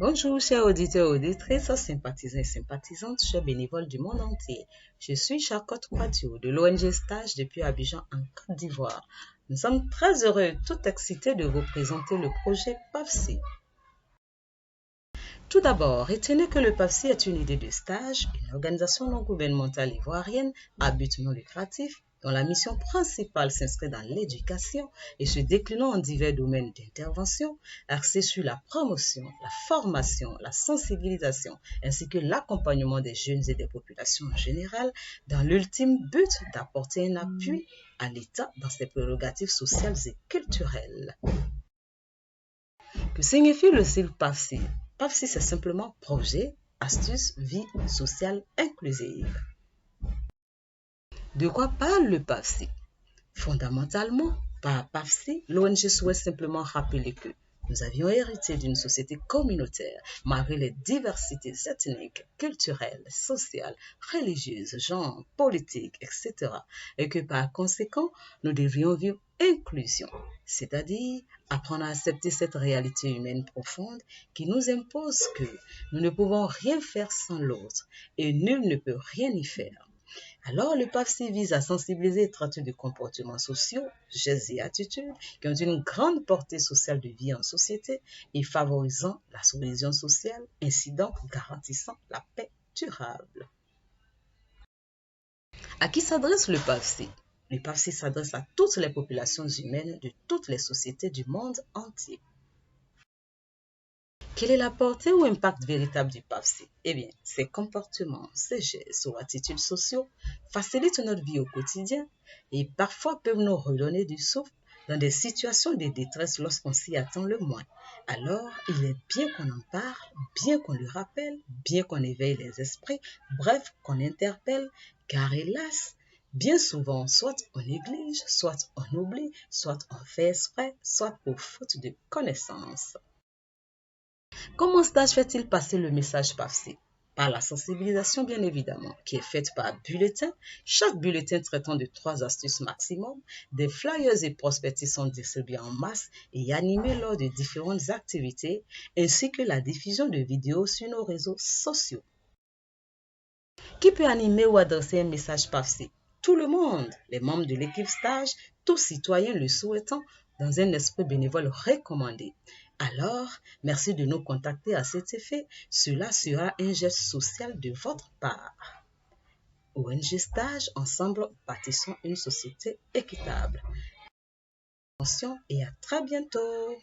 Bonjour, chers auditeurs et auditrices, sympathisants et sympathisantes, chers bénévoles du monde entier. Je suis Charlotte Quadio de l'ONG Stage depuis Abidjan en Côte d'Ivoire. Nous sommes très heureux, tout excités de vous présenter le projet PAFSI. Tout d'abord, retenez que le PAFSI est une idée de stage, une organisation non gouvernementale ivoirienne à but non lucratif dont la mission principale s'inscrit dans l'éducation et se déclinant en divers domaines d'intervention axés sur la promotion, la formation, la sensibilisation ainsi que l'accompagnement des jeunes et des populations en général dans l'ultime but d'apporter un appui à l'État dans ses prérogatives sociales et culturelles. Que signifie le sigle PAFSI? PAFSI, c'est simplement projet, astuce, vie sociale inclusive. De quoi parle le PAFSI? Fondamentalement, par PAFSI, l'ONG souhaite simplement rappeler que nous avions hérité d'une société communautaire malgré les diversités ethniques, culturelles, sociales, religieuses, genre, politiques, etc. Et que par conséquent, nous devrions vivre inclusion, c'est-à-dire apprendre à accepter cette réalité humaine profonde qui nous impose que nous ne pouvons rien faire sans l'autre et nul ne peut rien y faire. Alors, le PAFSI vise à sensibiliser et traiter de comportements sociaux, gestes et attitudes qui ont une grande portée sociale de vie en société et favorisant la cohésion sociale, ainsi donc garantissant la paix durable. À qui s'adresse le PAFSI? Le PAFSI s'adresse à toutes les populations humaines de toutes les sociétés du monde entier. Quelle est la portée ou impact véritable du PAFSI? Eh bien, ses comportements, ses gestes ou attitudes sociaux facilitent notre vie au quotidien et parfois peuvent nous redonner du souffle dans des situations de détresse lorsqu'on s'y attend le moins. Alors, il est bien qu'on en parle, bien qu'on le rappelle, bien qu'on éveille les esprits, bref, qu'on interpelle, car hélas, bien souvent, soit on néglige, soit on oublie, soit on fait exprès, soit pour faute de connaissance. Comment Stage fait-il passer le message PAFSI? Par la sensibilisation, bien évidemment, qui est faite par bulletin. Chaque bulletin traitant de 3 astuces maximum, des flyers et prospectus sont distribués en masse et animés lors de différentes activités, ainsi que la diffusion de vidéos sur nos réseaux sociaux. Qui peut animer ou adresser un message PAFSI? Tout le monde, les membres de l'équipe Stage, tout citoyen le souhaitant, dans un esprit bénévole recommandé. Alors, merci de nous contacter à cet effet. Cela sera un geste social de votre part. ONG Stage, ensemble, bâtissons une société équitable. Attention et à très bientôt.